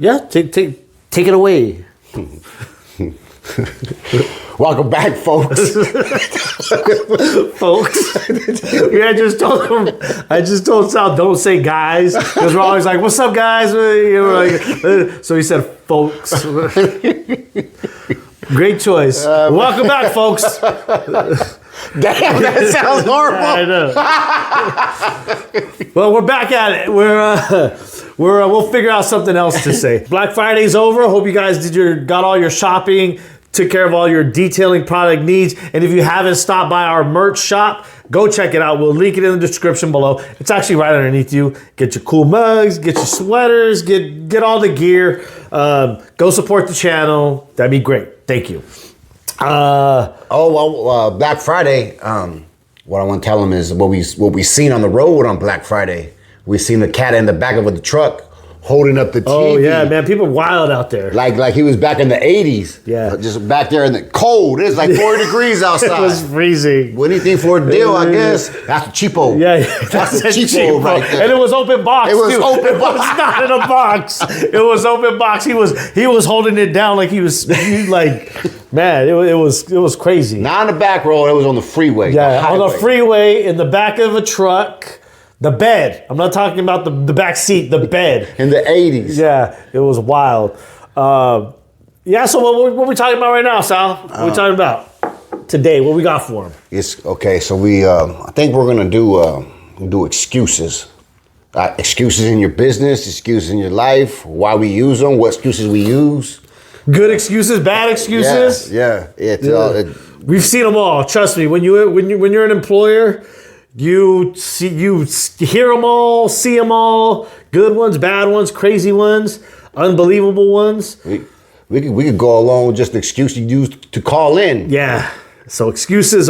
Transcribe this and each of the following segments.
Yeah, take it away. Welcome back, folks. Folks. Yeah, I just told Sal, don't say guys, because we're always like, what's up, guys? So he said folks. Great choice. Welcome back, folks. Damn, that sounds horrible. I know. Well, we're back at it. We'll figure out something else to say. Black Friday's over. Hope you guys got all your shopping, took care of all your detailing product needs. And if you haven't stopped by our merch shop, go check it out. We'll link it in the description below. It's actually right underneath you. Get your cool mugs, get your sweaters, get all the gear. Go support the channel. That'd be great. Thank you. Black Friday. What I want to tell them is what we seen on the road on Black Friday. We seen the cat in the back of the truck holding up the TV. Oh yeah, man, people are wild out there. Like he was back in the 80s. Yeah. Just back there in the cold. It's like 40 degrees outside. It was freezing. Anything for a deal, I guess. That's a cheapo. Yeah, that's a cheapo right there. And it was open box. It was too. open box. It was not in a box. It was open box. He was holding it down like he was like, man, it was crazy. Not on the back road. It was on the freeway. Yeah, on the freeway in the back of a truck. The bed. I'm not talking about the back seat. The bed. In the 80s. Yeah, it was wild. Yeah. So what are we talking about right now, Sal? What are we talking about today? What we got for him? It's okay. So we, I think we're gonna do excuses. Excuses in your business, excuses in your life, why we use them, what excuses we use. Good excuses, bad excuses. Yeah. We've seen them all. Trust me. When you're an employer, you hear them all, see them all. Good ones, bad ones, crazy ones, unbelievable ones. We could go along with just the excuse you use to call in. Yeah. So excuses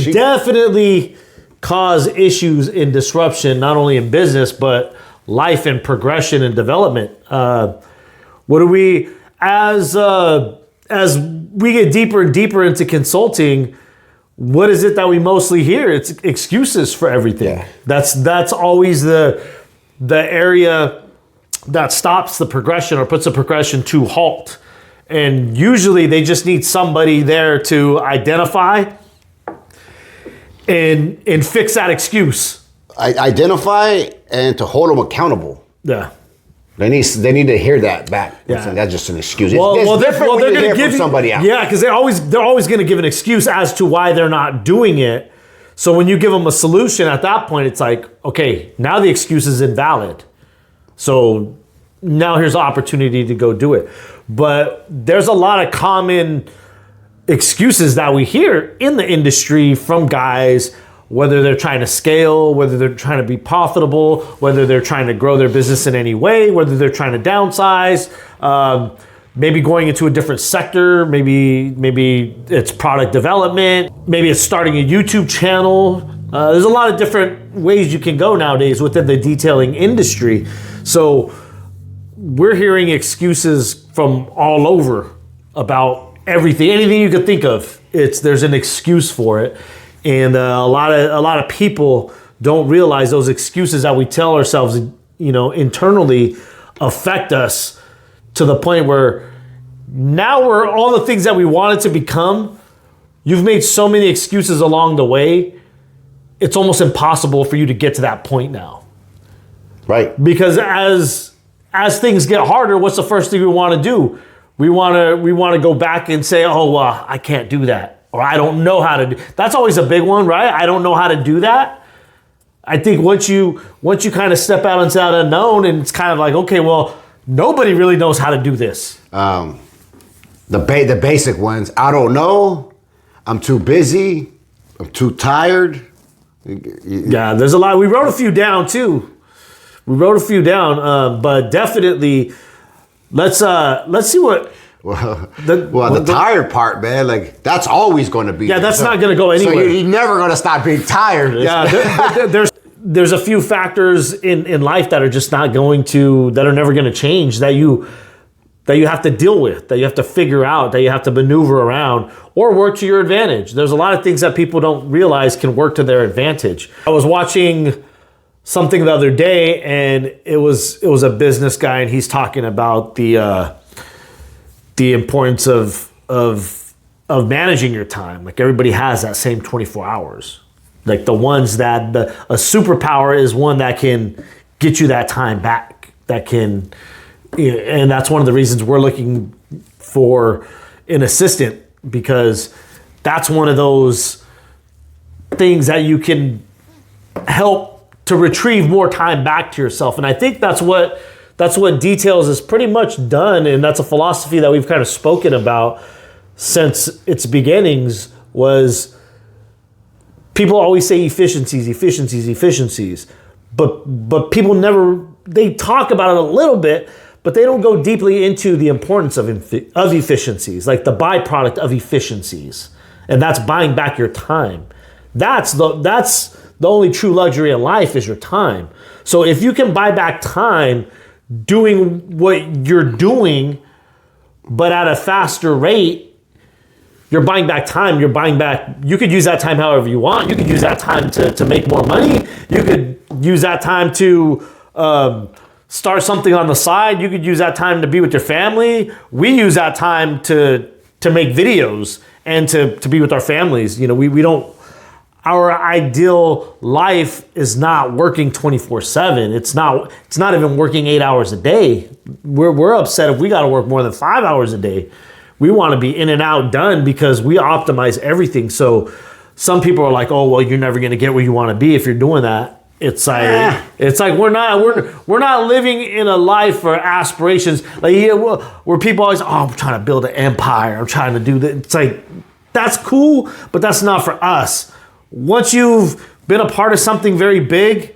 definitely cause issues in disruption, not only in business but life and progression and development. What do we as we get deeper and deeper into consulting? What is it that we mostly hear? It's excuses for everything. Yeah. That's always the area that stops the progression or puts the progression to halt. And usually they just need somebody there to identify and fix that excuse. Identify and to hold them accountable. Yeah. They need to hear that back. Yeah. That's just an excuse. Well, it's different when they're you going to hear give from somebody else. Yeah, because they're always going to give an excuse as to why they're not doing it. So when you give them a solution at that point, it's like, okay, now the excuse is invalid. So now here's the opportunity to go do it. But there's a lot of common excuses that we hear in the industry from guys, whether they're trying to scale, whether they're trying to be profitable, whether they're trying to grow their business in any way, whether they're trying to downsize, maybe going into a different sector, maybe it's product development, maybe it's starting a YouTube channel. There's a lot of different ways you can go nowadays within the detailing industry. So we're hearing excuses from all over about everything, anything you could think of. There's an excuse for it. And a lot of people don't realize those excuses that we tell ourselves, internally affect us to the point where now we're all the things that we wanted to become. You've made so many excuses along the way. It's almost impossible for you to get to that point now. Right. Because as things get harder, what's the first thing we want to do? We want to go back and say, I can't do that. Or I don't know how to do. That's always a big one, right? I don't know how to do that. I think once you kind of step out into that unknown, and it's kind of like, okay, well, nobody really knows how to do this. The basic ones. I don't know. I'm too busy. I'm too tired. Yeah, there's a lot. We wrote a few down too. But definitely, let's see what. The tired part, man, like that's always going to be. Yeah, that's not going to go anywhere. So you're never going to stop being tired. Yeah, there's a few factors in life that are just not that are never going to change, that you have to deal with, that you have to figure out, that you have to maneuver around or work to your advantage. There's a lot of things that people don't realize can work to their advantage. I was watching something the other day, and it was a business guy, and he's talking about the importance of managing your time. Like everybody has that same 24 hours. Like the ones that a superpower is one that can get you that time back. That can, and that's one of the reasons we're looking for an assistant, because that's one of those things that you can help to retrieve more time back to yourself. And I think that's what Details is pretty much done, and that's a philosophy that we've kind of spoken about since its beginnings. Was people always say efficiencies, but people never, they talk about it a little bit, but they don't go deeply into the importance of efficiencies, like the byproduct of efficiencies, and that's buying back your time. That's the only true luxury in life is your time. So if you can buy back time doing what you're doing, but at a faster rate, you're buying back time. You could use that time however you want. You could use that time to make more money. You could use that time to start something on the side. You could use that time to be with your family. We use that time to make videos and to be with our families. You know, we don't, our ideal life is not working 24/7. It's not even working 8 hours a day. We're upset if we got to work more than 5 hours a day. We want to be in and out done because we optimize everything. So some people are like, oh, well, you're never going to get where you want to be if you're doing that. It's like we're not living in a life for aspirations. Like, yeah, where people always, oh, I'm trying to build an empire. I'm trying to do that. It's like, that's cool, but that's not for us. Once you've been a part of something very big,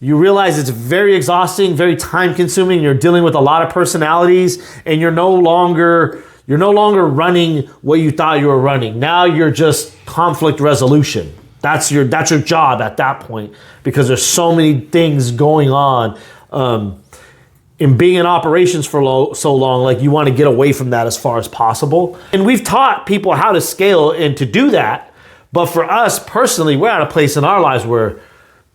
you realize it's very exhausting, very time consuming. You're dealing with a lot of personalities, and you're no longer running what you thought you were running. Now you're just conflict resolution. That's your job at that point, because there's so many things going on. In being in operations for so long, like you want to get away from that as far as possible. And we've taught people how to scale and to do that. But for us personally, we're at a place in our lives where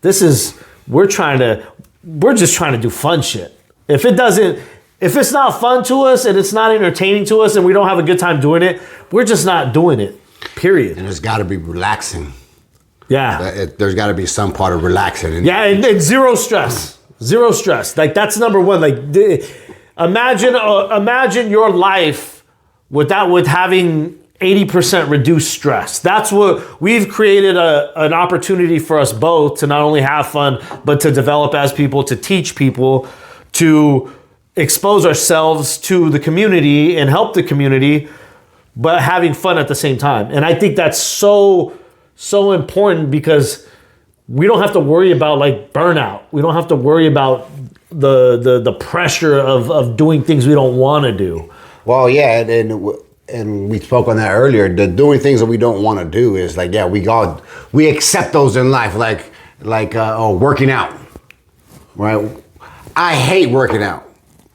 we're just trying to do fun shit. If it's not fun to us and it's not entertaining to us and we don't have a good time doing it, we're just not doing it, period. And there's got to be relaxing. Yeah. There's got to be some part of relaxing. Yeah, and zero stress. Zero stress. Like, that's number one. Like, imagine your life with having 80% reduced stress. That's what we've created, an opportunity for us both to not only have fun, but to develop as people, to teach people, to expose ourselves to the community and help the community, but having fun at the same time. And I think that's so important, because we don't have to worry about like burnout. We don't have to worry about the pressure of doing things we don't want to do. Well, yeah, and we spoke on that earlier. The doing things that we don't want to do is like, yeah, we accept those in life, like working out, right? I hate working out,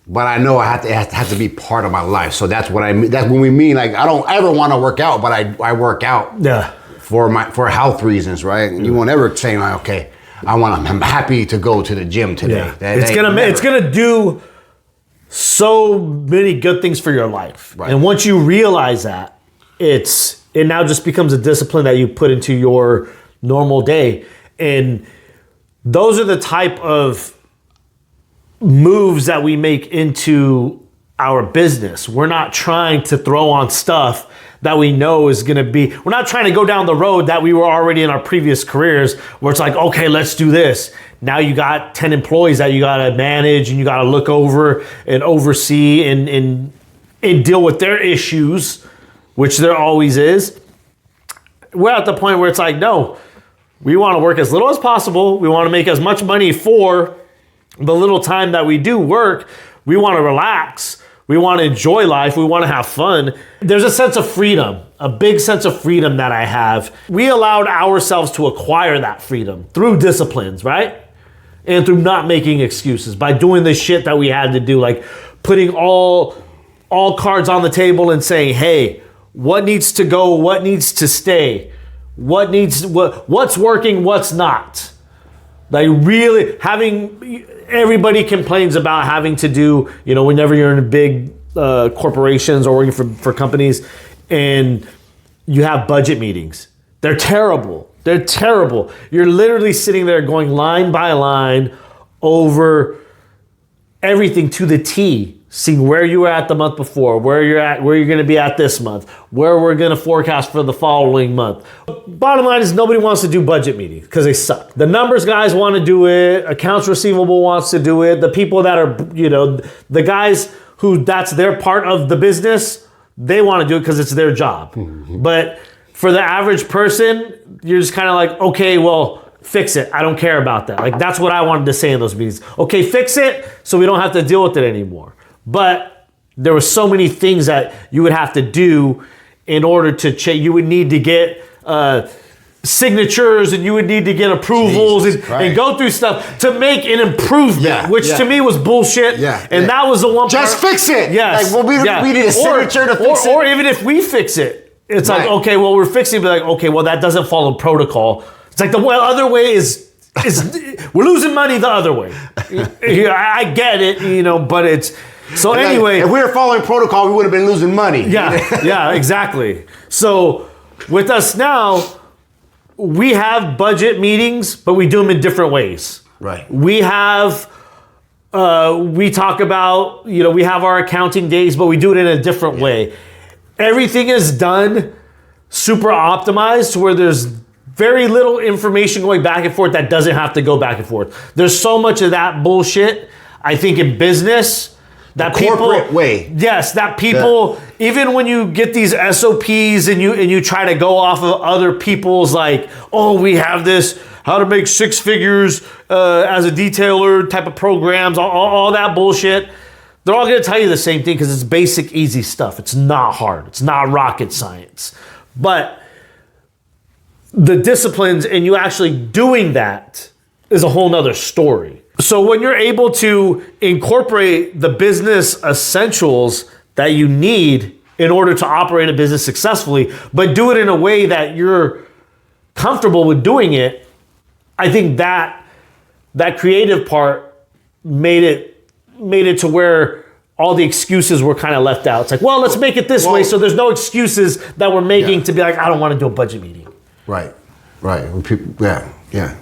but I know it has to be part of my life. So that's what I mean. That's when we mean, like, I don't ever want to work out, but I work out. Yeah. For health reasons, right? And you won't ever say like, okay, I'm happy to go to the gym today. Yeah. It's gonna do so many good things for your life. Right. And once you realize that, it now just becomes a discipline that you put into your normal day. And those are the type of moves that we make into our business. We're not trying to throw on stuff that we know is going to be, we're not trying to go down the road that we were already in our previous careers, where it's like, okay, let's do this. Now you got 10 employees that you got to manage and you got to look over and oversee and deal with their issues, which there always is. We're at the point where it's like, no, we want to work as little as possible. We want to make as much money for the little time that we do work. We want to relax. We want to enjoy life. We want to have fun. There's a sense of freedom, a big sense of freedom that I have. We allowed ourselves to acquire that freedom through disciplines, right? And through not making excuses, by doing the shit that we had to do, like putting all cards on the table and saying, hey, what needs to go? What needs to stay? What's working? What's not? Like really everybody complains about having to do, whenever you're in big corporations or working for companies and you have budget meetings. They're terrible. They're terrible. You're literally sitting there going line by line over everything to the T, seeing where you were at the month before, where you're going to be at this month, where we're going to forecast for the following month. Bottom line is nobody wants to do budget meetings because they suck. The numbers guys want to do it. Accounts receivable wants to do it. The people that are, the guys who that's their part of the business, they want to do it because it's their job. Mm-hmm. But for the average person, you're just kind of like, okay, well, fix it. I don't care about that. Like, that's what I wanted to say in those meetings. Okay, fix it so we don't have to deal with it anymore. But there were so many things that you would have to do in order to change. You would need to get signatures and you would need to get approvals and go through stuff to make an improvement, which to me was bullshit. And that was the one Just part. fix it. Yes. Like, well, we need a signature to fix it. Or even if we fix it, it's like, okay, well, we're fixing it. But like, okay, well, that doesn't follow protocol. It's like the other way is we're losing money the other way. I get it, but it's so anyway. If we were following protocol, we would have been losing money. Yeah, exactly. So with us now, we have budget meetings, but we do them in different ways. Right. We have, we talk about, we have our accounting days, but we do it in a different way. Everything is done super optimized to where there's very little information going back and forth that doesn't have to go back and forth. There's so much of that bullshit, I think, in business that corporate way. Yes, that people, even when you get these SOPs and you try to go off of other people's like, oh, we have this, how to make six figures as a detailer type of programs, all that bullshit. They're all going to tell you the same thing because it's basic, easy stuff. It's not hard. It's not rocket science. But the disciplines and you actually doing that is a whole nother story. So when you're able to incorporate the business essentials that you need in order to operate a business successfully, but do it in a way that you're comfortable with doing it, I think that creative part made it to where all the excuses were kind of left out. It's like, well, let's make it this way so there's no excuses that we're making to be like, I don't want to do a budget meeting. Right. Yeah.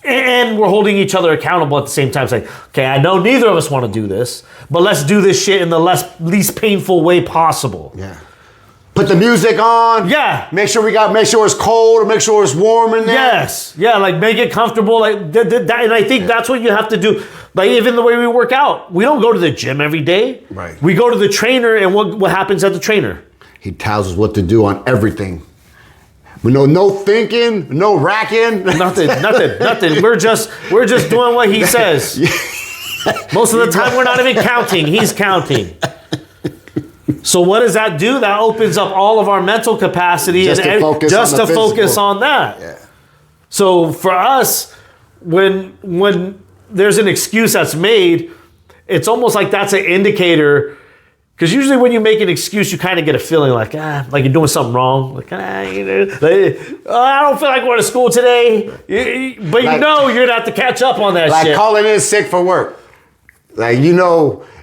And we're holding each other accountable at the same time. It's like, okay, I know neither of us want to do this, but let's do this shit in the least painful way possible. Yeah. Put the music on. Yeah. Make sure it's cold or make sure it's warm in there. Yes. Yeah, like make it comfortable. Like that, and I think that's what you have to do. Like even the way we work out. We don't go to the gym every day. Right. We go to the trainer, and what happens at the trainer? He tells us what to do on everything. No thinking, no racking. Nothing. We're just doing what he says. Most of the time we're not even counting. He's counting. So what does that do? That opens up all of our mental capacity just to focus on that. Yeah. So for us, when there's an excuse that's made, it's almost like that's an indicator. Because usually when you make an excuse, you kind of get a feeling like you're doing something wrong. Like, I don't feel like going to school today. But you're going to have to catch up on that shit. Like calling in sick for work. Like,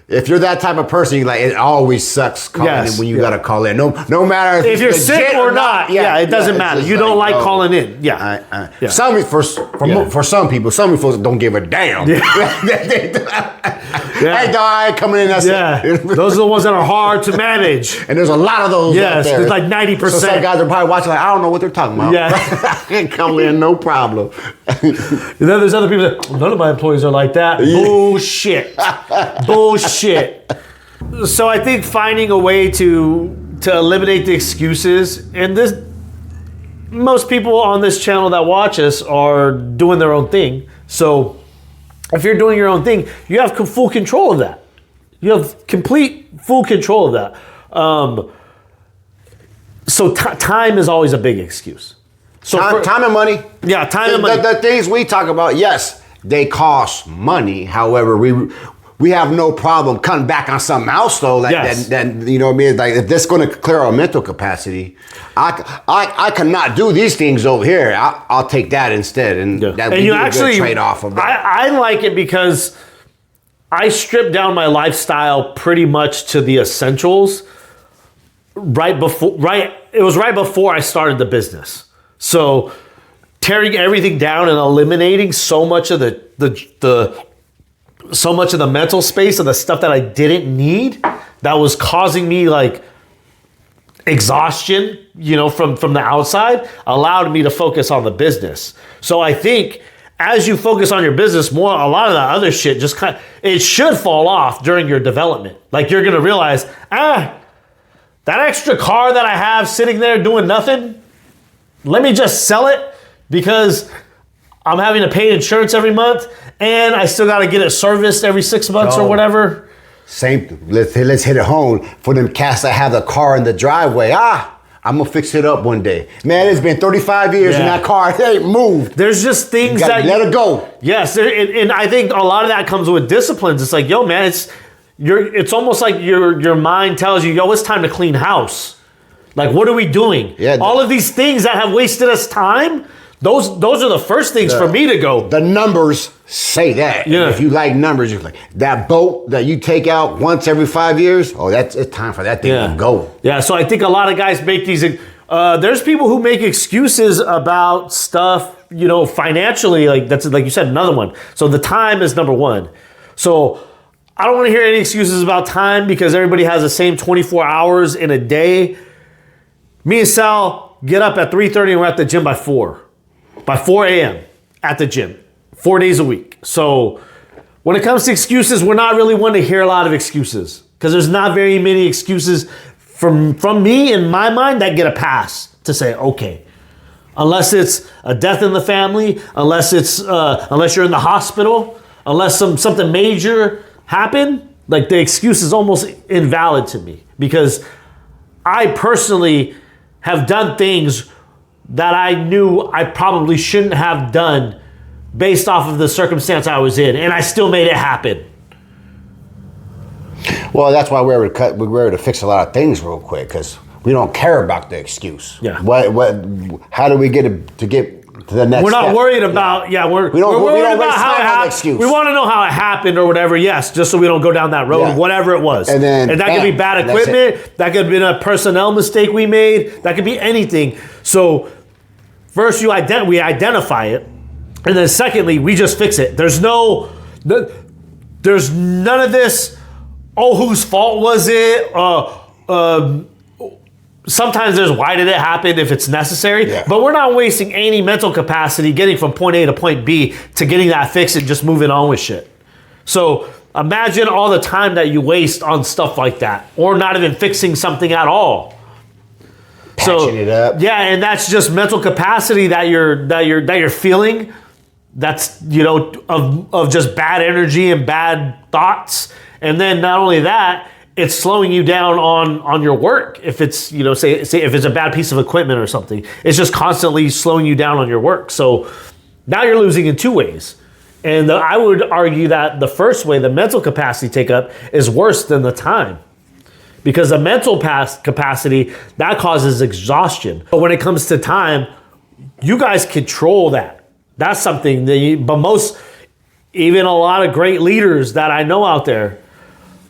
if you're that type of person, it always sucks calling in when you got to call in. No matter if you're sick or not. It doesn't matter. You don't like calling in. Yeah. For some people, some folks don't give a damn. Hey, dog, I ain't coming in. That's it. Those are the ones that are hard to manage. And there's a lot of those out there. There's like 90%. So some guys are probably watching like, I don't know what they're talking about. Yeah. I can come in, no problem. And then there's other people that, none of my employees are like that. Bullshit. Bullshit. So I think finding a way to eliminate the excuses, and most people on this channel that watch us are doing their own thing. So if you're doing your own thing, you have full control of that. You have full control of that. So time is always a big excuse. So time and money. Yeah, time and money. The things we talk about, yes, they cost money. However, we have no problem cutting back on something else though. Like Yes. that, you know what I mean? Like if this is going to clear our mental capacity, I cannot do these things over here. I'll take that instead, and that would be a good trade off of that. I like it because I stripped down my lifestyle pretty much to the essentials it was right before I started the business. So tearing everything down and eliminating so much of the mental space of the stuff that I didn't need that was causing me like exhaustion, from the outside, allowed me to focus on the business. So I think as you focus on your business more, a lot of that other shit it should fall off during your development. Like you're going to realize, that extra car that I have sitting there doing nothing, let me just sell it because I'm having to pay insurance every month and I still got to get it serviced every 6 months or whatever. Same. Let's hit it home for them cats that have the car in the driveway. I'm gonna fix it up one day. Man, it's been 35 years and that car ain't moved. There's just things that let it go. Yes, and I think a lot of that comes with disciplines. It's like, yo, man, it's almost like your mind tells you, yo, it's time to clean house. Like, what are we doing? Yeah, all of these things that have wasted us time, those are the first things for me to go. The numbers say that. Yeah. If you like numbers, you're like, that boat that you take out once every 5 years, it's time for that thing to go. Yeah, so I think a lot of guys make these, there's people who make excuses about stuff, financially, like that's, like you said, another one. So the time is number one. So I don't want to hear any excuses about time because everybody has the same 24 hours in a day. Me and Sal get up at 3:30 and we're at the gym by 4 a.m. at the gym, 4 days a week. So when it comes to excuses, we're not really one to hear a lot of excuses because there's not very many excuses from me in my mind that get a pass to say, okay, unless it's a death in the family, unless you're in the hospital, unless something major happened, like the excuse is almost invalid to me because I personally have done things that I knew I probably shouldn't have done based off of the circumstance I was in, and I still made it happen. Well, that's why we're able to fix a lot of things real quick because we don't care about the excuse. Yeah. How do we get to the next We're not step? worried about, we're worried about how it happened. We want to know how it happened or whatever, yes, just so we don't go down that road, whatever it was. And that could be bad equipment, that could have been a personnel mistake we made, that could be anything. So first we identify it, and then secondly, we just fix it. There's none of this, whose fault was it? Sometimes there's why did it happen if it's necessary, but we're not wasting any mental capacity getting from point A to point B to getting that fixed and just moving on with shit. So imagine all the time that you waste on stuff like that, or not even fixing something at all. Patching it up. Yeah, and that's just mental capacity that you're feeling. That's of just bad energy and bad thoughts, and then not only that, it's slowing you down on your work. If it's, say if it's a bad piece of equipment or something, it's just constantly slowing you down on your work. So now you're losing in two ways. And I would argue that the first way, the mental capacity take up, is worse than the time. Because the mental capacity, that causes exhaustion. But when it comes to time, you guys control that. That's something that even a lot of great leaders that I know out there,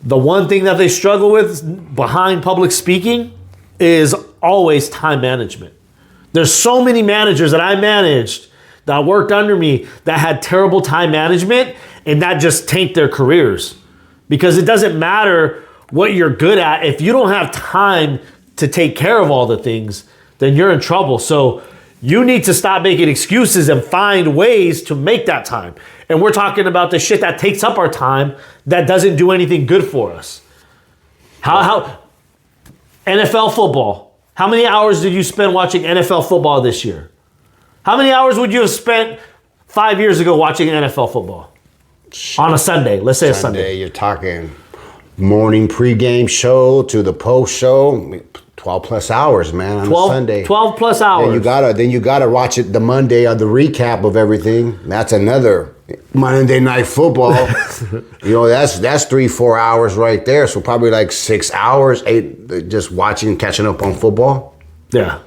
the one thing that they struggle with behind public speaking is always time management. There's so many managers that I managed that worked under me that had terrible time management, and that just tanked their careers. Because it doesn't matter what you're good at. If you don't have time to take care of all the things, then you're in trouble. So you need to stop making excuses and find ways to make that time. And we're talking about the shit that takes up our time that doesn't do anything good for us. How NFL football. How many hours did you spend watching NFL football this year? How many hours would you have spent 5 years ago watching NFL football? On a Sunday, let's say a Sunday. You're talking morning pregame show to the post show. 12 plus hours, man, on a Sunday. 12 plus hours. Then you gotta watch it the Monday of the recap of everything. That's another Monday Night Football. That's 3-4 hours right there. So probably like 6 hours, 8, just watching, catching up on football. Yeah.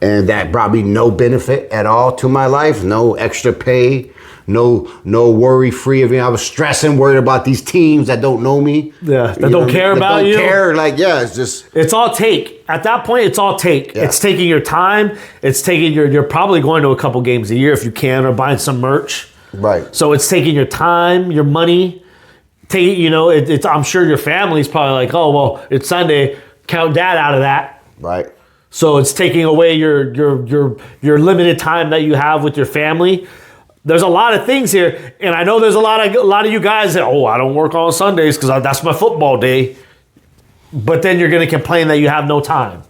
And that brought me no benefit at all to my life. No extra pay. No worry free of me. I was stressing, worried about these teams that don't know me. Yeah, that don't care about you. Don't care. Like, yeah, it's just. It's all take. At that point, it's all take. Yeah. It's taking your time. It's taking you're probably going to a couple games a year if you can, or buying some merch. Right. So it's taking your time, your money. It's I'm sure your family's probably like, oh, well, it's Sunday. Count dad out of that. Right. So it's taking away your limited time that you have with your family. There's a lot of things here, and I know there's a lot of you guys that, I don't work on Sundays because that's my football day. But then you're going to complain that you have no time.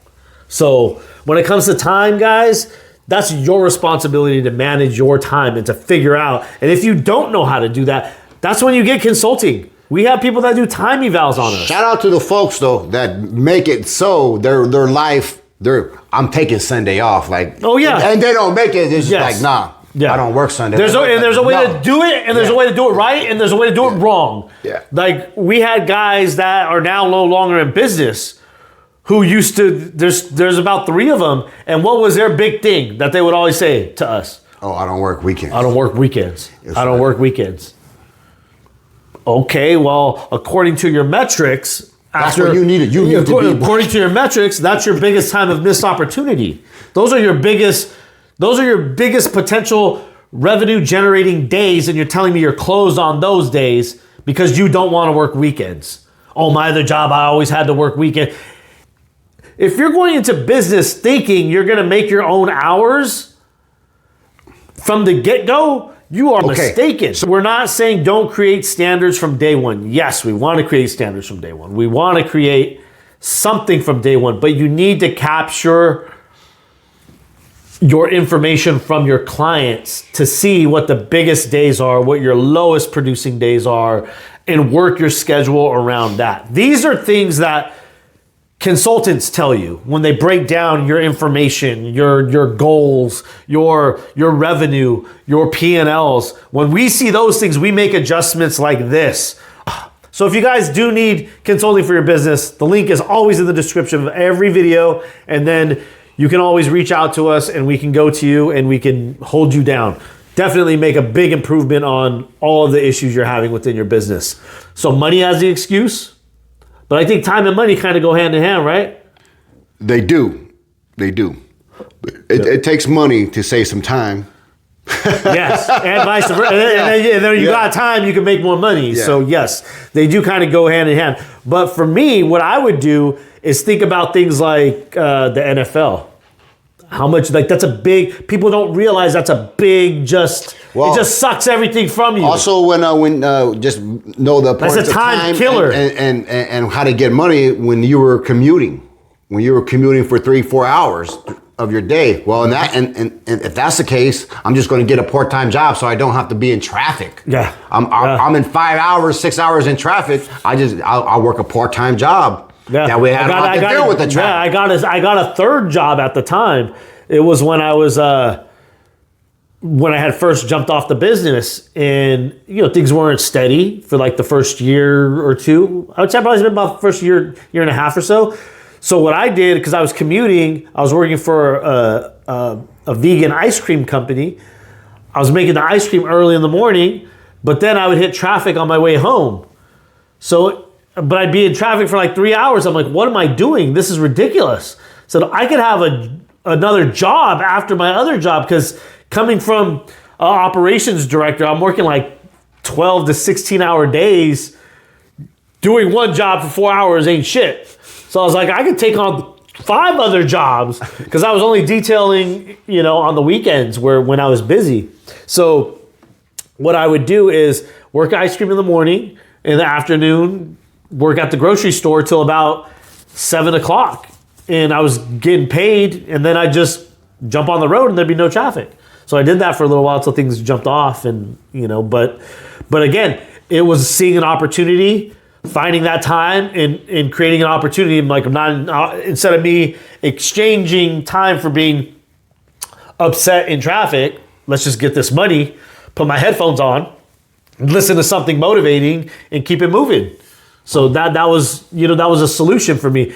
So when it comes to time, guys, that's your responsibility to manage your time and to figure out. And if you don't know how to do that, that's when you get consulting. We have people that do time evals on us. Shout out to the folks though that make it so their life. I'm taking Sunday off, like. Oh yeah, and they don't make it. It's just Yes. like, nah. Yeah. I don't work Sunday. There's a way to do it, and there's a way to do it right, and there's a way to do it wrong. Yeah. Like, we had guys that are now no longer in business who used to, there's about 3 of them, and what was their big thing that they would always say to us? Oh, I don't work weekends. I don't work weekends. I don't work weekends. Okay, well, according to your metrics, that's what you need. According to your metrics, that's your biggest time of missed opportunity. Those are your biggest potential revenue generating days, and you're telling me you're closed on those days because you don't want to work weekends. Oh, my other job, I always had to work weekend. If you're going into business thinking you're going to make your own hours from the get-go, you are mistaken. So we're not saying don't create standards from day one. Yes, we want to create standards from day one. We want to create something from day one, but you need to capture your information from your clients to see what the biggest days are, what your lowest producing days are, and work your schedule around that. These are things that consultants tell you when they break down your information, your goals, your revenue, your P&Ls. When we see those things, we make adjustments like this. So if you guys do need consulting for your business, the link is always in the description of every video, and then you can always reach out to us and we can go to you and we can hold you down. Definitely make a big improvement on all of the issues you're having within your business. So money as the excuse, but I think time and money kind of go hand in hand, right? They do. It takes money to save some time. Yes, and vice versa. And then you got time, you can make more money. Yeah. So yes, they do kind of go hand in hand. But for me, what I would do is think about things like the NFL. How much, like, that's a big, people don't realize that's a big, it just sucks everything from you. Also, when just know the importance that's a time killer. And how to get money when you were commuting. When you were commuting for 3-4 hours of your day. Well, and if that's the case, I'm just going to get a part-time job so I don't have to be in traffic. Yeah. I'm in 5 hours, 6 hours in traffic. I'll work a part-time job. Yeah. That way I don't have to deal with the traffic. Yeah, I got a third job at the time. It was when I was when I had first jumped off the business, and things weren't steady for like the first year or two. I would say probably it's been about the first year and a half or so. So what I did, because I was commuting, I was working for a vegan ice cream company. I was making the ice cream early in the morning, but then I would hit traffic on my way home. But I'd be in traffic for like 3 hours. I'm like, what am I doing? This is ridiculous. So I could have another job after my other job, because coming from operations director, I'm working like 12 to 16 hour days. Doing one job for 4 hours ain't shit. So I was like, I could take on 5 other jobs, because I was only detailing, on the weekends when I was busy. So what I would do is work ice cream in the morning, in the afternoon, work at the grocery store till about 7 o'clock. And I was getting paid, and then I'd just jump on the road and there'd be no traffic. So I did that for a little while until things jumped off, and but again, it was seeing an opportunity, finding that time and creating an opportunity. I'm like, I'm not, instead of me exchanging time for being upset in traffic, let's just get this money. put my headphones on, listen to something motivating, and keep it moving. So that was that was a solution for me.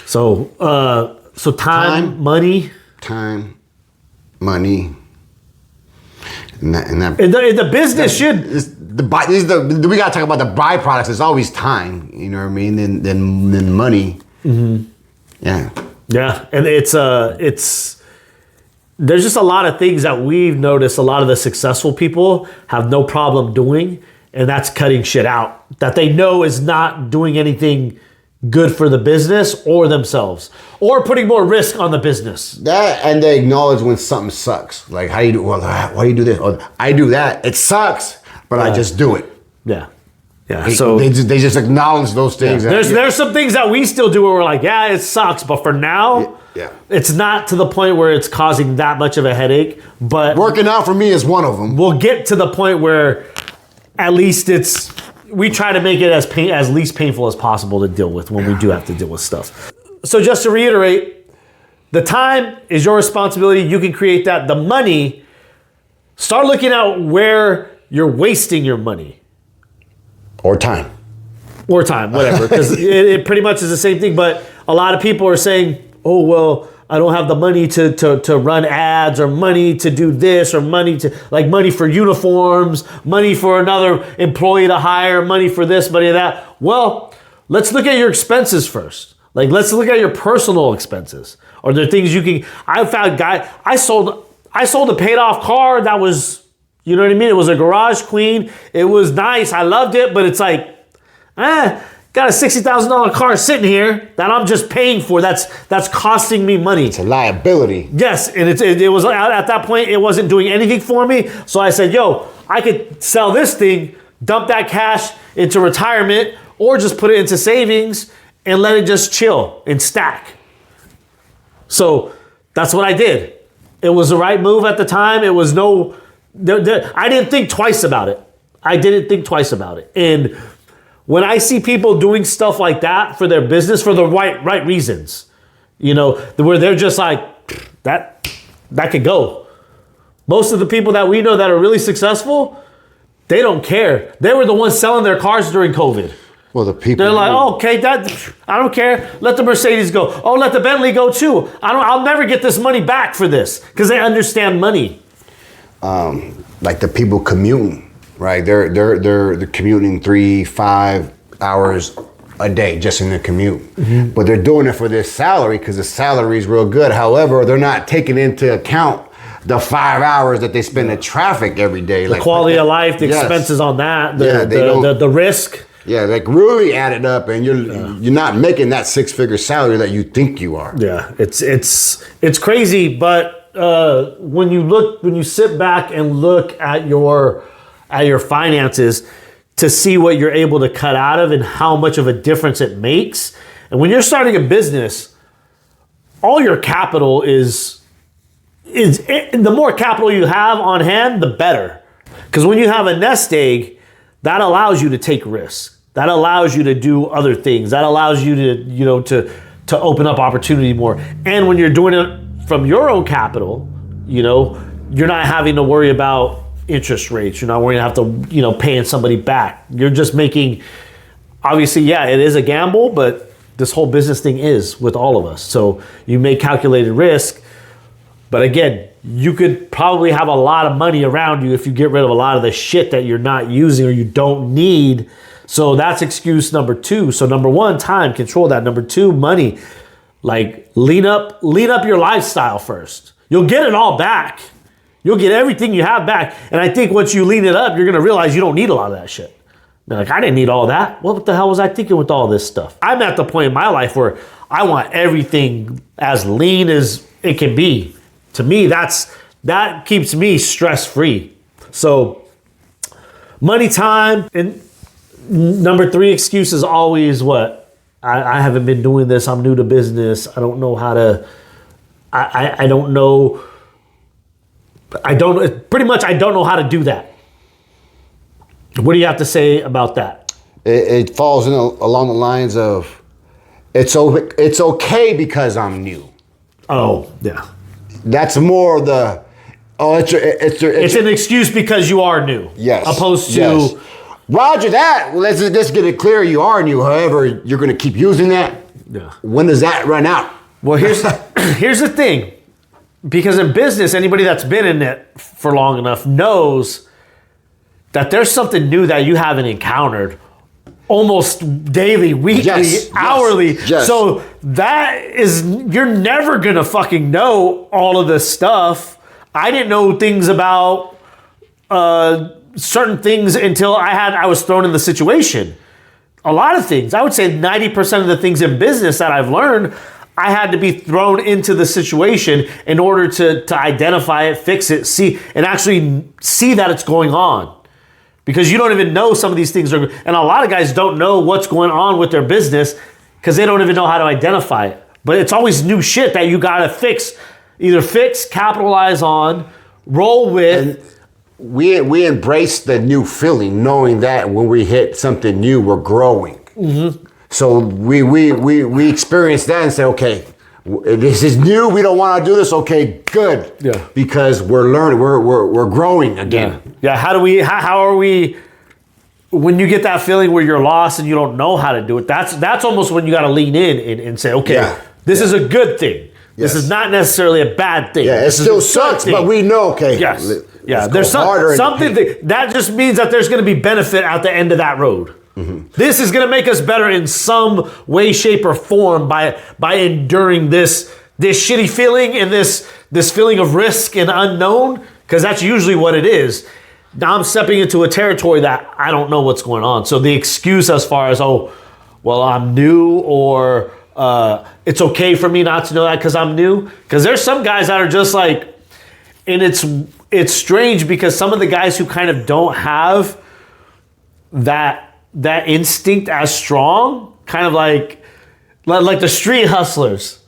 So time, money, money, and that the business should. We gotta talk about the byproducts. It's always time, you know what I mean? Then money. Mm-hmm. Yeah. Yeah, and it's there's just a lot of things that we've noticed a lot of the successful people have no problem doing, and that's cutting shit out that they know is not doing anything good for the business or themselves, or putting more risk on the business. That, and they acknowledge when something sucks. Like, how do you do? Well, why do you do this? Or, I do that. It sucks, but I just do it. Yeah. Yeah. They just acknowledge those things. Yeah. There's some things that we still do where we're like, yeah, it sucks, but for now, it's not to the point where it's causing that much of a headache. But working out for me is one of them. We'll get to the point where at least we try to make it as least painful as possible to deal with when we do have to deal with stuff. So just to reiterate, the time is your responsibility. You can create that. The money, start looking at where you're wasting your money. Or time, whatever, because it pretty much is the same thing. But a lot of people are saying, oh, well, I don't have the money to run ads, or money to do this, or money for uniforms, money for another employee to hire, money for this, money for that. Well, let's look at your expenses first. Like, let's look at your personal expenses. Are there things you can, I found I sold a paid off car that was, you know what I mean? It was a Garage Queen. It was nice. I loved it, but it's like, got a $60,000 car sitting here that I'm just paying for. That's costing me money. It's a liability. Yes, and it was at that point, it wasn't doing anything for me. So I said, yo, I could sell this thing, dump that cash into retirement, or just put it into savings and let it just chill and stack. So that's what I did. It was the right move at the time. It was I didn't think twice about it. And when I see people doing stuff like that for their business for the right reasons, where they're just like, that could go. Most of the people that we know that are really successful, they don't care. They were the ones selling their cars during COVID. Well, the people, they're like, oh, okay, I don't care. Let the Mercedes go. Oh, let the Bentley go too. I'll never get this money back for this, because they understand money. Like the people commuting, right? They're commuting 3-5 hours a day just in the commute, but they're doing it for their salary because the salary is real good. However, they're not taking into account the 5 hours that they spend in traffic every day. The quality of life, the expenses on that, the risk. Yeah, like really add it up, and you're not making that 6-figure salary that you think you are. Yeah, it's crazy, but. When you sit back and look at your finances to see what you're able to cut out of and how much of a difference it makes. And when you're starting a business, all your capital is the more capital you have on hand, the better. Because when you have a nest egg, that allows you to take risks. That allows you to do other things. That allows you to open up opportunity more. And when you're doing it from your own capital, you're not having to worry about interest rates. You're not worrying to have to, paying somebody back. You're just making, obviously, yeah, it is a gamble, but this whole business thing is with all of us. So you make calculated risk, but again, you could probably have a lot of money around you if you get rid of a lot of the shit that you're not using or you don't need. So that's excuse number 2. So number 1, time, control that. Number 2, money. Like lean up your lifestyle first. You'll get it all back. You'll get everything you have back. And I think once you lean it up, you're gonna realize you don't need a lot of that shit. You're like, I didn't need all that. What the hell was I thinking with all this stuff? I'm at the point in my life where I want everything as lean as it can be. To me, that keeps me stress-free. So money, time, and number 3 excuse is always what? I haven't been doing this. I'm new to business. I don't know how to, I don't know. Pretty much I don't know how to do that. What do you have to say about that? It falls along the lines of, it's okay because I'm new. Oh, yeah. That's more the, Oh, It's an excuse because you are new. yes. Opposed to yes. Roger that. Well, let's get it clear. You are new. However, you're going to keep using that. Yeah. When does that run out? Well, here's the thing. Because in business, anybody that's been in it for long enough knows that there's something new that you haven't encountered almost daily, weekly, Yes, hourly. yes. So you're never gonna fucking know all of this stuff. I didn't know things about certain things until I was thrown in the situation. A lot of things. I would say 90% of the things in business that I've learned, I had to be thrown into the situation in order to identify it, fix it, and actually see that it's going on. Because you don't even know some of these things and a lot of guys don't know what's going on with their business because they don't even know how to identify it. But it's always new shit that you gotta either fix, capitalize on, roll with. We embrace the new feeling, knowing that when we hit something new, we're growing. Mm-hmm. So we experience that and say, okay, this is new. We don't want to do this. Okay, good. Yeah. Because we're learning. We're growing again. Yeah. How are we? When you get that feeling where you're lost and you don't know how to do it, that's almost when you got to lean in and say, okay, this is a good thing. This is not necessarily a bad thing. Yeah, it still sucks, but we know. Okay. Yes. Yeah. There's something that just means that there's going to be benefit at the end of that road. Mm-hmm. This is going to make us better in some way, shape, or form by enduring this shitty feeling and this feeling of risk and unknown, because that's usually what it is. Now I'm stepping into a territory that I don't know what's going on. So the excuse as far as, oh, well, I'm new, or it's okay for me not to know that because I'm new. Because there's some guys that are just like, and it's strange because some of the guys who kind of don't have that instinct as strong, kind of like the street hustlers,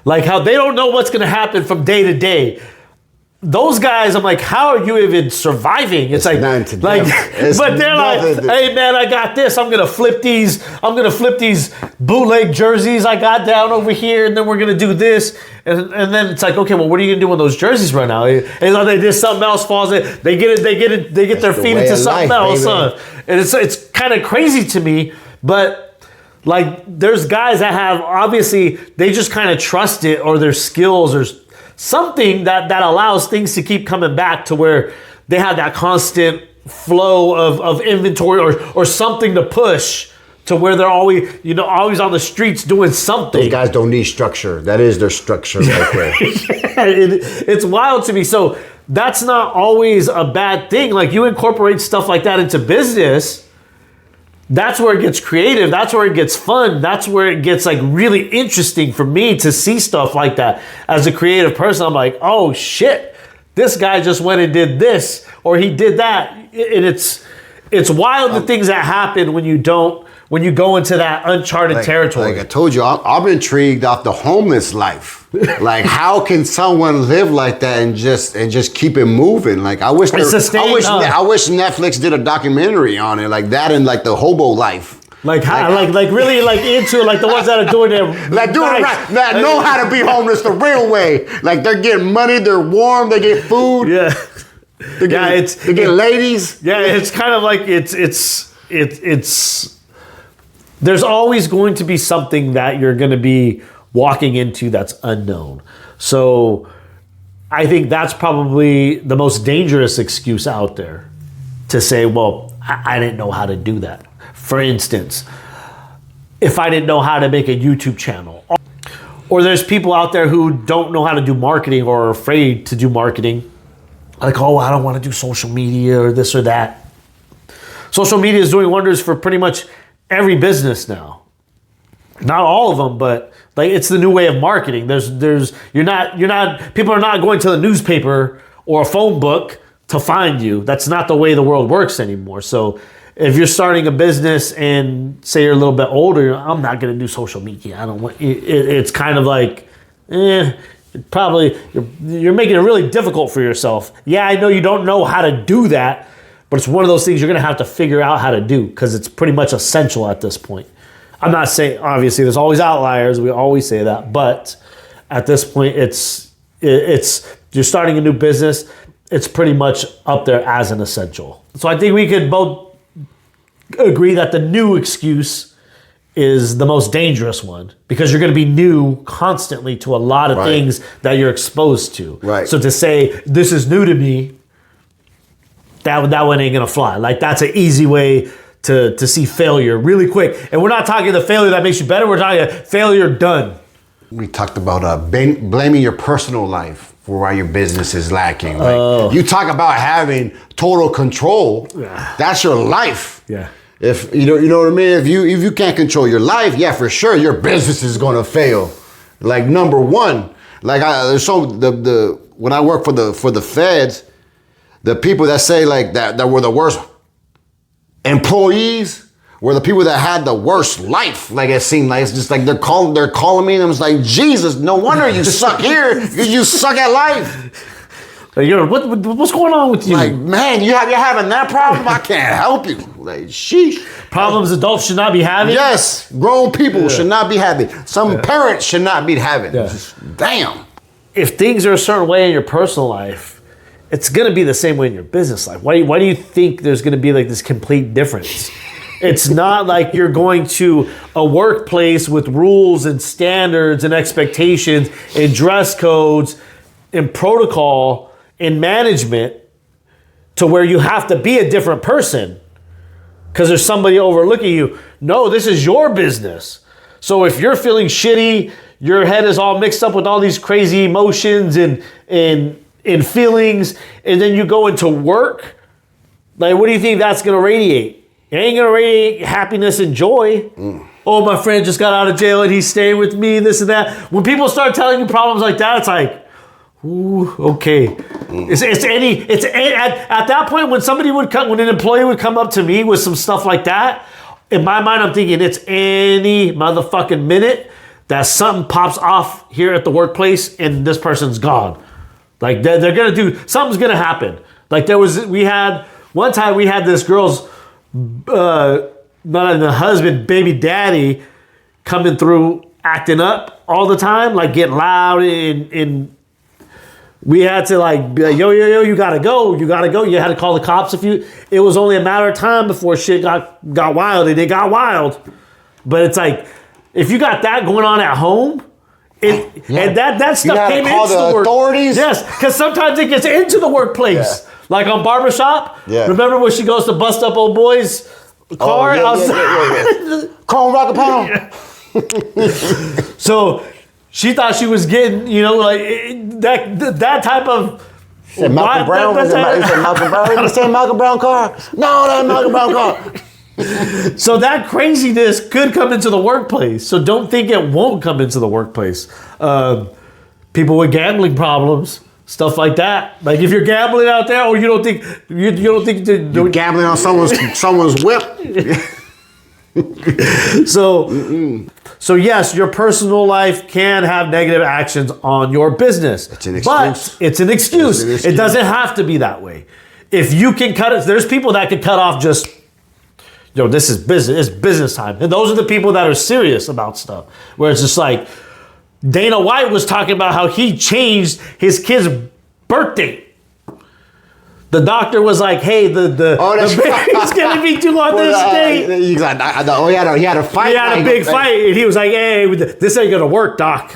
like how they don't know what's going to happen from day to day. Those guys, I'm like, how are you even surviving? It's like, but they're like, hey man, I got this. I'm gonna flip these bootleg jerseys I got down over here, and then we're gonna do this, and then it's like, okay, well, what are you gonna do when those jerseys run out? And they did something else falls in, they get their feet into something else, and it's kind of crazy to me, but like, there's guys that have, obviously, they just kind of trust it, or their skills, or something that allows things to keep coming back to where they have that constant flow of inventory or something to push to where they're always on the streets doing something. Those guys don't need structure. That is their structure right there. It's wild to me. So that's not always a bad thing. Like, you incorporate stuff like that into business, that's where it gets creative. That's where it gets fun. That's where it gets like really interesting for me to see stuff like that. As a creative person, I'm like, oh shit, this guy just went and did this, or he did that. And it's wild the things that happen when you go into that uncharted territory. Like I told you, I'm intrigued off the homeless life. Like, how can someone live like that and just keep it moving? Like, I wish Netflix did a documentary on it like that, and like the hobo life. Like really like into like the ones that are doing it like doing it right, that know how to be homeless the real way. Like, they're getting money, they're warm, they get food. Yeah. They get ladies. Yeah, it's kind of like it's there's always going to be something that you're going to be walking into that's unknown. So I think that's probably the most dangerous excuse out there, to say, well, I didn't know how to do that. For instance, if I didn't know how to make a YouTube channel, or there's people out there who don't know how to do marketing or are afraid to do marketing. Like, oh, I don't want to do social media or this or that. Social media is doing wonders for pretty much every business now. Not all of them, but like, it's the new way of marketing. People are not going to the newspaper or a phone book to find you. That's not the way the world works anymore. So if you're starting a business and say you're a little bit older, I'm not going to do social media. I don't want it's kind of like, probably you're making it really difficult for yourself. Yeah, I know you don't know how to do that, but it's one of those things you're going to have to figure out how to do, because it's pretty much essential at this point. I'm not saying, obviously, there's always outliers. We always say that. But at this point, it's you're starting a new business, it's pretty much up there as an essential. So I think we could both agree that the new excuse is the most dangerous one because you're going to be new constantly to a lot of things that you're exposed to. Right. So to say, this is new to me, that one ain't going to fly. Like, that's an easy way to see failure really quick. And we're not talking the failure that makes you better. We're talking failure done. We talked about blaming your personal life for why your business is lacking. Like, you talk about having total control. That's your life. Yeah. If you know what I mean. If you can't control your life, yeah, for sure, your business is gonna fail. Like, number one, like when I work for the feds, the people that say like that were the worst employees were the people that had the worst life. Like, it seemed like it's just like they're calling me, and I was like, Jesus, no wonder you suck here. You suck at life. Like, what's going on with you? Like, man, you're having that problem. I can't help you. Like, sheesh. Problems adults should not be having. Yes, grown people should not be having. Some parents should not be having. Just, damn. If things are a certain way in your personal life, it's gonna be the same way in your business life. Why do you think there's gonna be like this complete difference? It's not like you're going to a workplace with rules and standards and expectations and dress codes and protocol and management to where you have to be a different person because there's somebody overlooking you. No, this is your business. So if you're feeling shitty, your head is all mixed up with all these crazy emotions and feelings, and then you go into work, like, what do you think that's going to radiate? It ain't gonna radiate happiness and joy. Oh, my friend just got out of jail and he's staying with me, this and that. When people start telling you problems like that, it's like, ooh, okay. At that point, when an employee would come up to me with some stuff like that, in my mind, I'm thinking it's any motherfucking minute that something pops off here at the workplace and this person's gone. Like, they're gonna do, something's gonna happen. Like, one time we had this girl's not the husband, baby daddy coming through acting up all the time, like getting loud and we had to like be like, yo, you gotta go. You had to call the cops it was only a matter of time before shit got wild, and it got wild. But it's like, if you got that going on at home, and that stuff came into the authorities. Yes, because sometimes it gets into the workplace. Yeah. Like on Barbershop, remember when she goes to bust up old boy's car outside? Chrome rock a pound. So she thought she was getting, like that type of. Said Malcolm Brown? You said Malcolm Brown? You said Malcolm Brown car? No, that ain't Malcolm Brown car. So that craziness could come into the workplace. So don't think it won't come into the workplace. People with gambling problems. Stuff like that. Like, if you're gambling out there, or you don't think you're gambling on someone's whip. So yes, your personal life can have negative actions on your business. It's an excuse. But it's an excuse. It doesn't have to be that way. If you can cut it, there's people that can cut off just, this is business. It's business time. And those are the people that are serious about stuff. Where it's just like, Dana White was talking about how he changed his kid's birth date. The doctor was like, "Hey, the baby's gonna be due on this date." He had a fight. He had a big fight, and he was like, "Hey, this ain't gonna work, doc."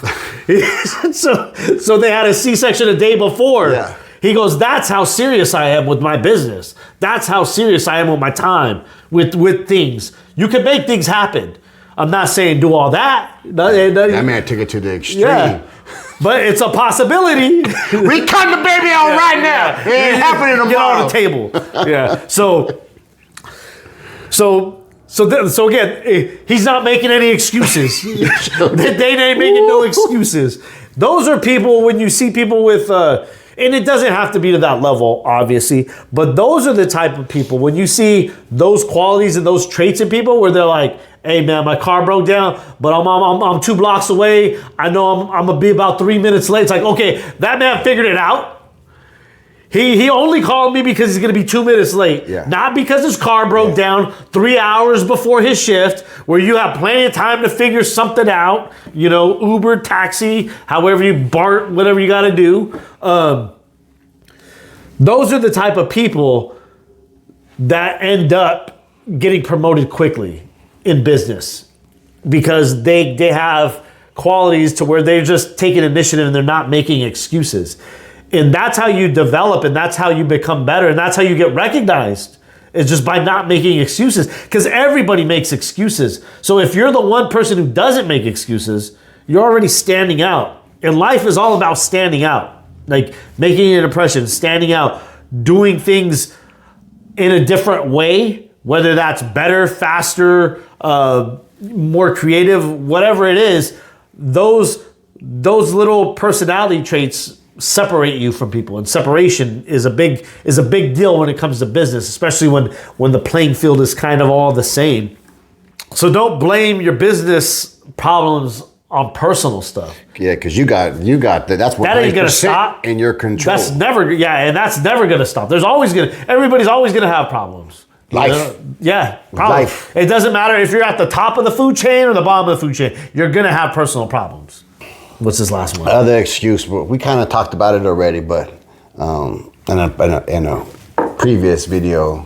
so they had a C-section a day before. Yeah. He goes, "That's how serious I am with my business. That's how serious I am with my time, with things. You can make things happen. I'm not saying do all that." That man took it to the extreme. Yeah. But it's a possibility. We cut the baby out right now. It ain't happening tomorrow. Get on the table. Yeah. So again, he's not making any excuses. They ain't making no excuses. Those are people, when you see people with, and it doesn't have to be to that level, obviously, but those are the type of people, when you see those qualities and those traits in people where they're like, "Hey man, my car broke down, but I'm 2 blocks away. I know I'm gonna be about 3 minutes late." It's like, okay, that man figured it out. He only called me because he's going to be 2 minutes late. Yeah. Not because his car broke down 3 hours before his shift, where you have plenty of time to figure something out. You know, Uber, taxi, however you BART, whatever you got to do. Those are the type of people that end up getting promoted quickly in business because they have qualities to where they're just taking initiative and they're not making excuses. And that's how you develop, and that's how you become better, and that's how you get recognized. It's just by not making excuses, because everybody makes excuses. So if you're the one person who doesn't make excuses, you're already standing out. And life is all about standing out, like making an impression, standing out, doing things in a different way, whether that's better, faster, more creative, whatever it is. Those little personality traits separate you from people, and separation is a big deal when it comes to business, especially when the playing field is kind of all the same. So don't blame your business problems on personal stuff. Yeah, because you got that's what That ain't gonna stop in your control. That's never gonna stop. Everybody's always gonna have problems. Life. Yeah, problems. Life. It doesn't matter if you're at the top of the food chain or the bottom of the food chain. You're gonna have personal problems. What's this last one? Other excuse, we kind of talked about it already, but in a previous video.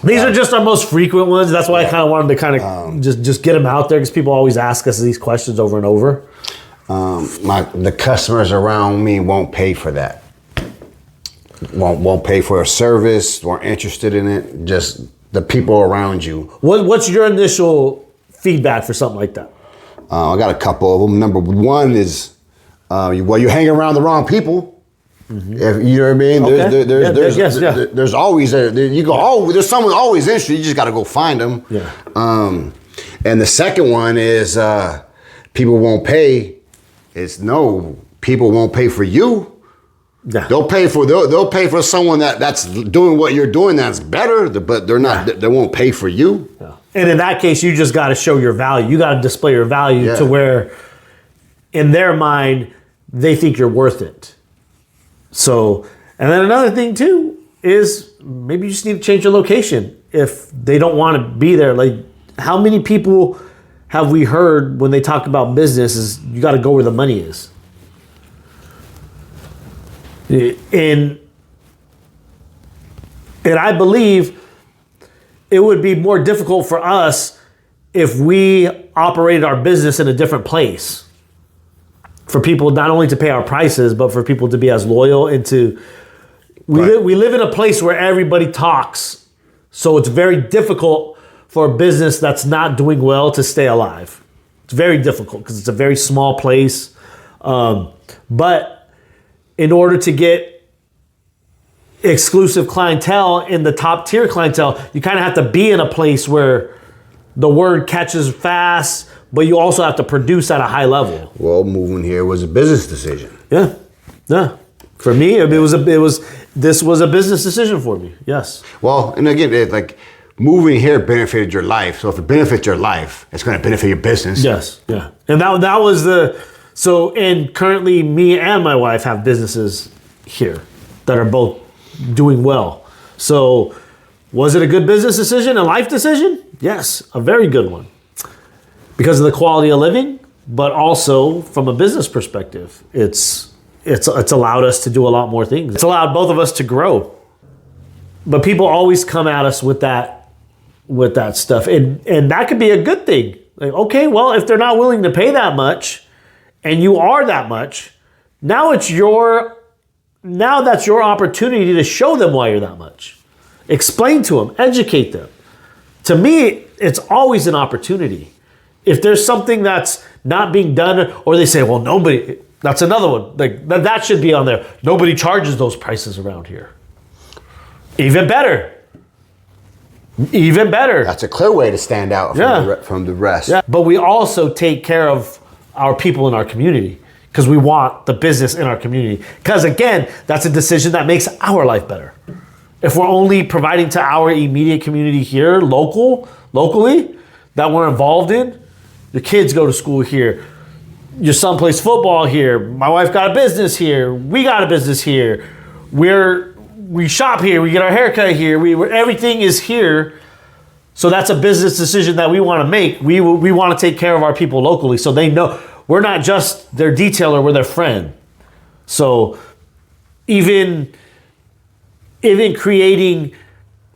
These are just our most frequent ones. That's why I kind of wanted to just get them out there, because people always ask us these questions over and over. The customers around me won't pay for that. Won't pay for a service, weren't interested in it. Just the people around you. What's your initial feedback for something like that? I got a couple of them. Number one is, you're hanging around the wrong people. Mm-hmm. If, you know what I mean? Okay. There's always there's someone always interested. You just got to go find them. Yeah. And the second one is people won't pay. People won't pay for you. Yeah. They'll pay for someone that's doing what you're doing that's better, but they're not. They won't pay for you. Yeah. And in that case, you just got to show your value. You got to display your value to where, in their mind, they think you're worth it. So, and then another thing too is maybe you just need to change your location if they don't want to be there. Like, how many people have we heard when they talk about business is you got to go where the money is? And I believe it would be more difficult for us if we operated our business in a different place. For people not only to pay our prices, but for people to be as loyal and to... We live in a place where everybody talks. So it's very difficult for a business that's not doing well to stay alive. It's very difficult because it's a very small place. But in order to get exclusive clientele in the top tier clientele, you kind of have to be in a place where the word catches fast, but you also have to produce at a high level. Well, moving here was a business decision. Yeah. For me, this was a business decision for me. Yes. Well, and again, it's like moving here benefited your life. So if it benefits your life, it's going to benefit your business. Yes. Yeah. And that was and currently me and my wife have businesses here that are both doing well. So was it a good business decision, a life decision? Yes, a very good one. Because of the quality of living, but also from a business perspective, it's allowed us to do a lot more things. It's allowed both of us to grow. But people always come at us with that stuff. And that could be a good thing. Like, okay, well, if they're not willing to pay that much and you are that much, now that's your opportunity to show them why you're that much. Explain to them, educate them. To me, it's always an opportunity. If there's something that's not being done, or they say, well, nobody, that's another one. Like that should be on there. Nobody charges those prices around here. Even better. That's a clear way to stand out from the rest. Yeah. But we also take care of our people in our community because we want the business in our community. Because again, that's a decision that makes our life better. If we're only providing to our immediate community here, locally, that we're involved in, your kids go to school here, your son plays football here, my wife got a business here, we got a business here, we're we shop here, we get our haircut here, everything is here. So that's a business decision that we want to make. We want to take care of our people locally, so they know we're not just their detailer, we're their friend. So even creating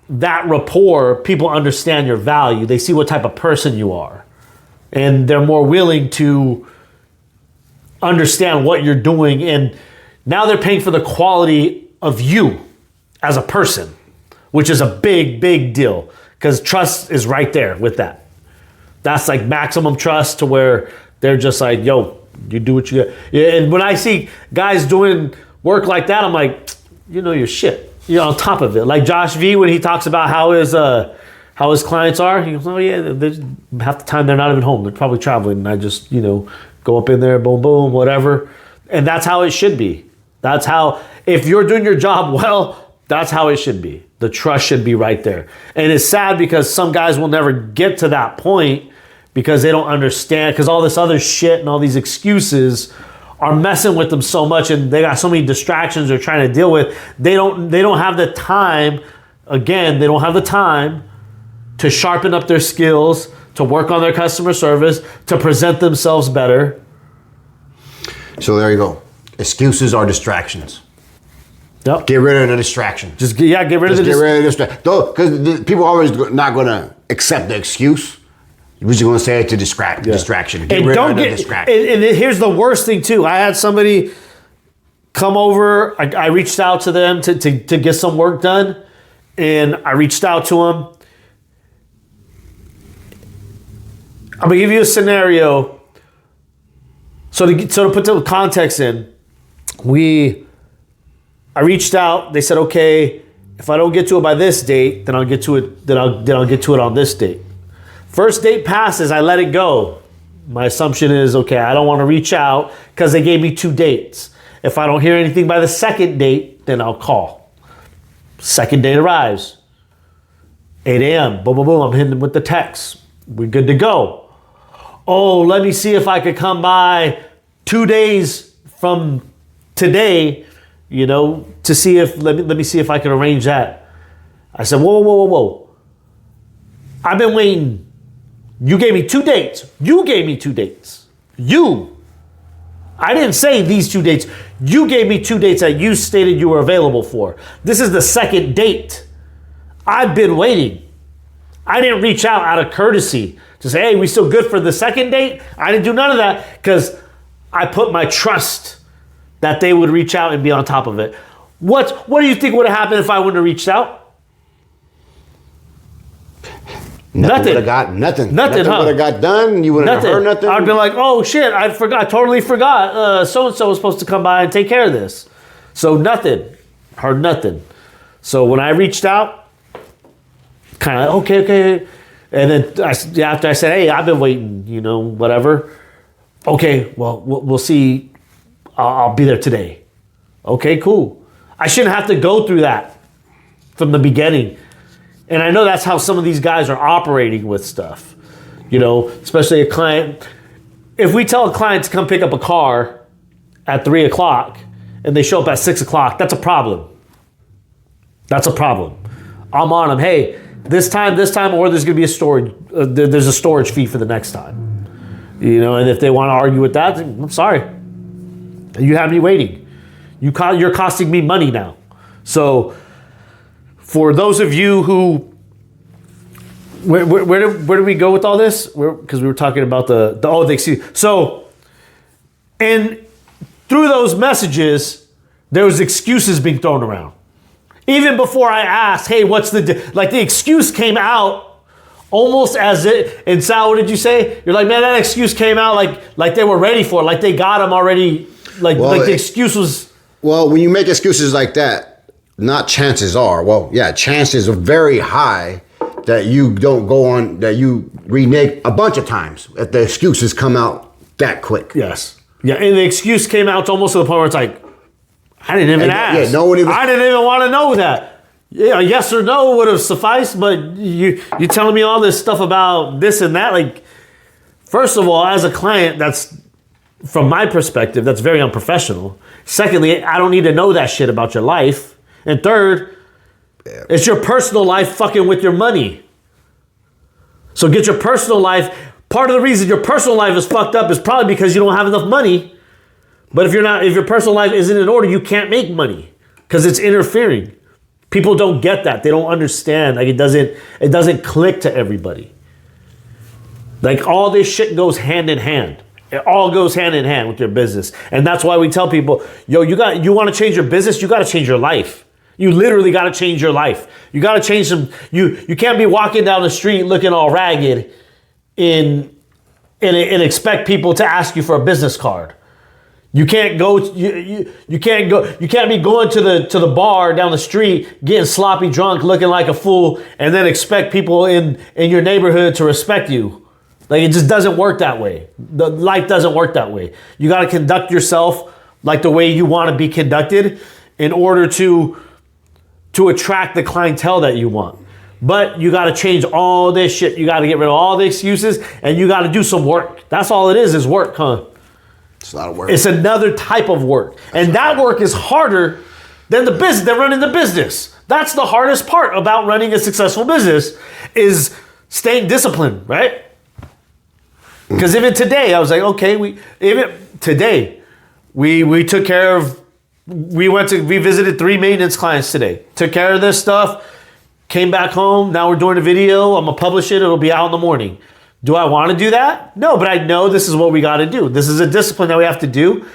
that rapport, people understand your value. They see what type of person you are, and they're more willing to understand what you're doing. And now they're paying for the quality of you as a person, which is a big, big deal, because trust is right there with that. That's like maximum trust, to where they're just like, yo, you do what you got. Yeah, and when I see guys doing work like that, I'm like, you know your shit. You're on top of it. Like Josh V, when he talks about how his clients are, he goes, oh yeah, half the time they're not even home. They're probably traveling. And I just, go up in there, boom, boom, whatever. And that's how it should be. That's how, if you're doing your job well, that's how it should be. The trust should be right there. And it's sad because some guys will never get to that point because they don't understand, because all this other shit and all these excuses are messing with them so much, and they got so many distractions they're trying to deal with. They don't have the time, again, they don't have the time to sharpen up their skills, to work on their customer service, to present themselves better. So there you go. Excuses are distractions. Yep. Get rid of the distraction. Get rid of the distraction. Because people are always not going to accept the excuse. We're just going to say it's a distraction. Get rid of the distraction. And here's the worst thing too. I had somebody come over. I reached out to them to get some work done. And I reached out to them. I'm going to give you a scenario. So to put the context in, I reached out. They said, okay, if I don't get to it by this date, then I'll get to it. Then I'll get to it on this date. First date passes, I let it go. My assumption is, okay, I don't want to reach out because they gave me 2 dates. If I don't hear anything by the second date, then I'll call. Second date arrives. 8 a.m. Boom, boom, boom. I'm hitting them with the text. We're good to go. Oh, let me see if I could come by 2 days from today, to see if, let me see if I can arrange that. I said, whoa. I've been waiting. You gave me 2 dates. You gave me 2 dates. I didn't say these 2 dates. You gave me 2 dates that you stated you were available for. This is the second date. I've been waiting. I didn't reach out of courtesy to say, hey, we still good for the second date? I didn't do none of that because I put my trust that they would reach out and be on top of it. What do you think would have happened if I wouldn't have reached out? Nothing would have got nothing. Nothing huh? would have got done. You wouldn't have heard nothing. I'd be like, oh shit, I totally forgot. So-and-so was supposed to come by and take care of this. So nothing. Heard nothing. So when I reached out, kind of, okay. And then after I said, hey, I've been waiting, whatever. Okay, well, we'll see. I'll be there today. Okay, cool. I shouldn't have to go through that from the beginning. And I know that's how some of these guys are operating with stuff. Especially a client. If we tell a client to come pick up a car at 3 o'clock and they show up at 6 o'clock, that's a problem. That's a problem. I'm on them. Hey, this time, or there's going to be a storage. There's a storage fee for the next time. And if they want to argue with that, I'm sorry. You have me waiting. You're costing me money now. So for those of you who, where do we go with all this? Because we were talking about the excuse. So, and through those messages, there was excuses being thrown around. Even before I asked, hey, what's the excuse came out almost as it, and Sal, what did you say? You're like, man, that excuse came out like they were ready for it, like they got them already, like the excuse was. Well, when you make excuses like that, not chances are, chances are very high that you don't go on, that you renege a bunch of times if the excuses come out that quick. Yes. Yeah, and the excuse came out almost to the point where it's like, I didn't even ask. Yeah, no one even. I didn't even want to know that. Yeah, yes or no would have sufficed, but you telling me all this stuff about this and that. Like, first of all, as a client, that's, from my perspective, that's very unprofessional. Secondly, I don't need to know that shit about your life. And third, it's your personal life fucking with your money. So get your personal life. Part of the reason your personal life is fucked up is probably because you don't have enough money. But if your personal life isn't in order, you can't make money because it's interfering. People don't get that. They don't understand. Like it doesn't click to everybody. Like all this shit goes hand in hand. It all goes hand in hand with your business. And that's why we tell people, yo, you want to change your business, you got to change your life. You literally got to change your life. You got to change some, you can't be walking down the street looking all ragged and expect people to ask you for a business card. You can't go, you can't be going to the bar down the street, getting sloppy drunk, looking like a fool, and then expect people in your neighborhood to respect you. Like it just doesn't work that way. The life doesn't work that way. You got to conduct yourself like the way you want to be conducted in order to attract the clientele that you want. But you got to change all this shit. You got to get rid of all the excuses and you got to do some work. That's all it is work, huh? It's a lot of work. It's another type of work. And that work is harder than running the business. That's the hardest part about running a successful business is staying disciplined, right? Because even today, I was like, okay, we took care of, we visited 3 maintenance clients today. Took care of this stuff, came back home, now we're doing a video, I'm gonna publish it, it'll be out in the morning. Do I want to do that? No, but I know this is what we got to do. This is a discipline that we have to do.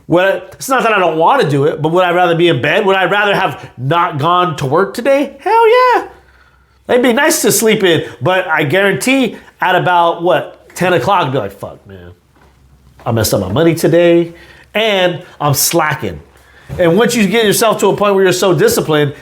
It's not that I don't want to do it, but would I rather be in bed? Would I rather have not gone to work today? Hell yeah. It'd be nice to sleep in, but I guarantee at about 10 o'clock, I'd be like, fuck, man. I messed up my money today and I'm slacking. And once you get yourself to a point where you're so disciplined,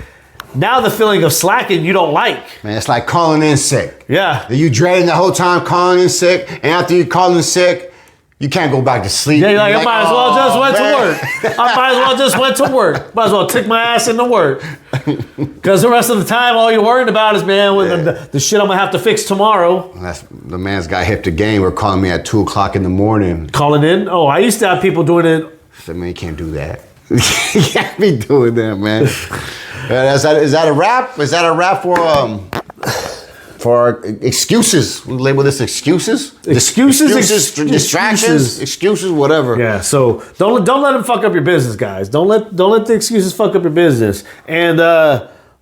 now the feeling of slacking you don't like. Man, it's like calling in sick. Yeah. You dreading the whole time calling in sick, and after you calling in sick, you can't go back to sleep. Yeah, you're like, I might as well just went to work. I might as well just went to work. Might as well take my ass into work. Because the rest of the time, all you're worried about is, man, the shit I'm going to have to fix tomorrow. The man's got hip to game. We're calling me at 2 o'clock in the morning. Calling in? Oh, I used to have people doing it. I said, man, you can't do that. You can't be doing that, man. Is that a wrap? Is that a wrap for our excuses? We label this excuses. Distractions, excuses, whatever. Yeah. So don't let them fuck up your business, guys. Don't let the excuses fuck up your business. And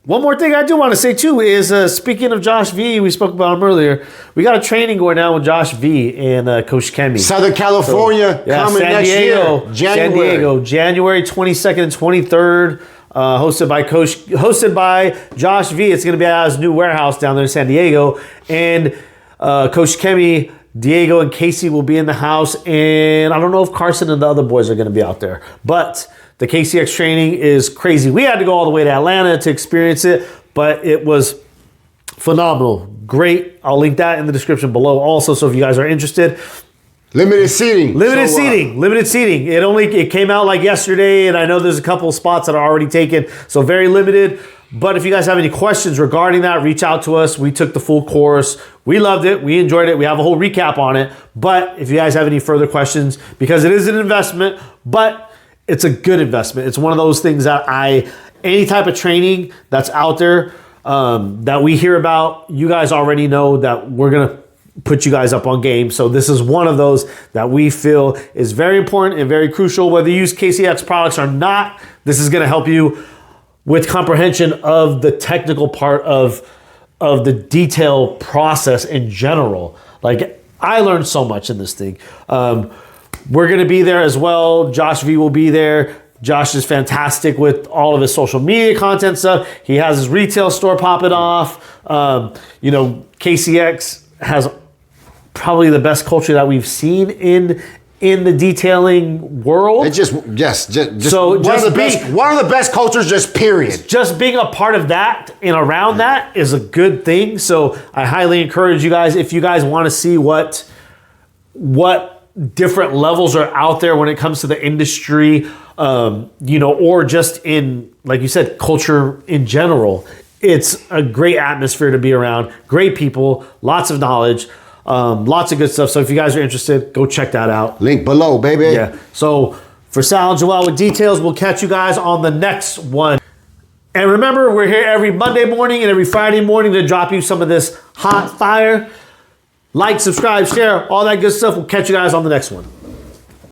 one more thing I do want to say too is speaking of Josh V, we spoke about him earlier. We got a training going on with Josh V and Coach Kemi. Southern California, coming next year. San Diego, January 22nd and 23rd. Hosted by Josh V. It's going to be at his new warehouse down there in San Diego. And Coach Kemi, Diego, and Casey will be in the house. And I don't know if Carson and the other boys are going to be out there. But the KCX training is crazy. We had to go all the way to Atlanta to experience it, but it was phenomenal. Great. I'll link that in the description below also. So if you guys are interested. Limited seating. Limited seating. It came out like yesterday, and I know there's a couple of spots that are already taken, so very limited. But if you guys have any questions regarding that, reach out to us. We took the full course. We loved it. We enjoyed it. We have a whole recap on it. But if you guys have any further questions, because it is an investment, but it's a good investment. It's one of those things that any type of training that's out there that we hear about, you guys already know that we're going to put you guys up on game. So this is one of those that we feel is very important and very crucial. Whether you use KCX products or not, this is going to help you with comprehension of the technical part of the detail process in general. Like I learned so much in this thing. We're going to be there as well. Josh V will be there. Josh is fantastic with all of his social media content stuff. He has his retail store popping off. KCX has probably the best culture that we've seen in the detailing world. It's just one of the best cultures, just period. Just being a part of that and around that is a good thing. So I highly encourage you guys, if you guys want to see what different levels are out there when it comes to the industry, or just in, like you said, culture in general. It's a great atmosphere to be around, great people, lots of knowledge, lots of good stuff. So if you guys are interested, go check that out. Link below, baby. Yeah. So for Sal and Joel with details, we'll catch you guys on the next one. And remember, we're here every Monday morning and every Friday morning to drop you some of this hot fire. Like, subscribe, share, all that good stuff. We'll catch you guys on the next one.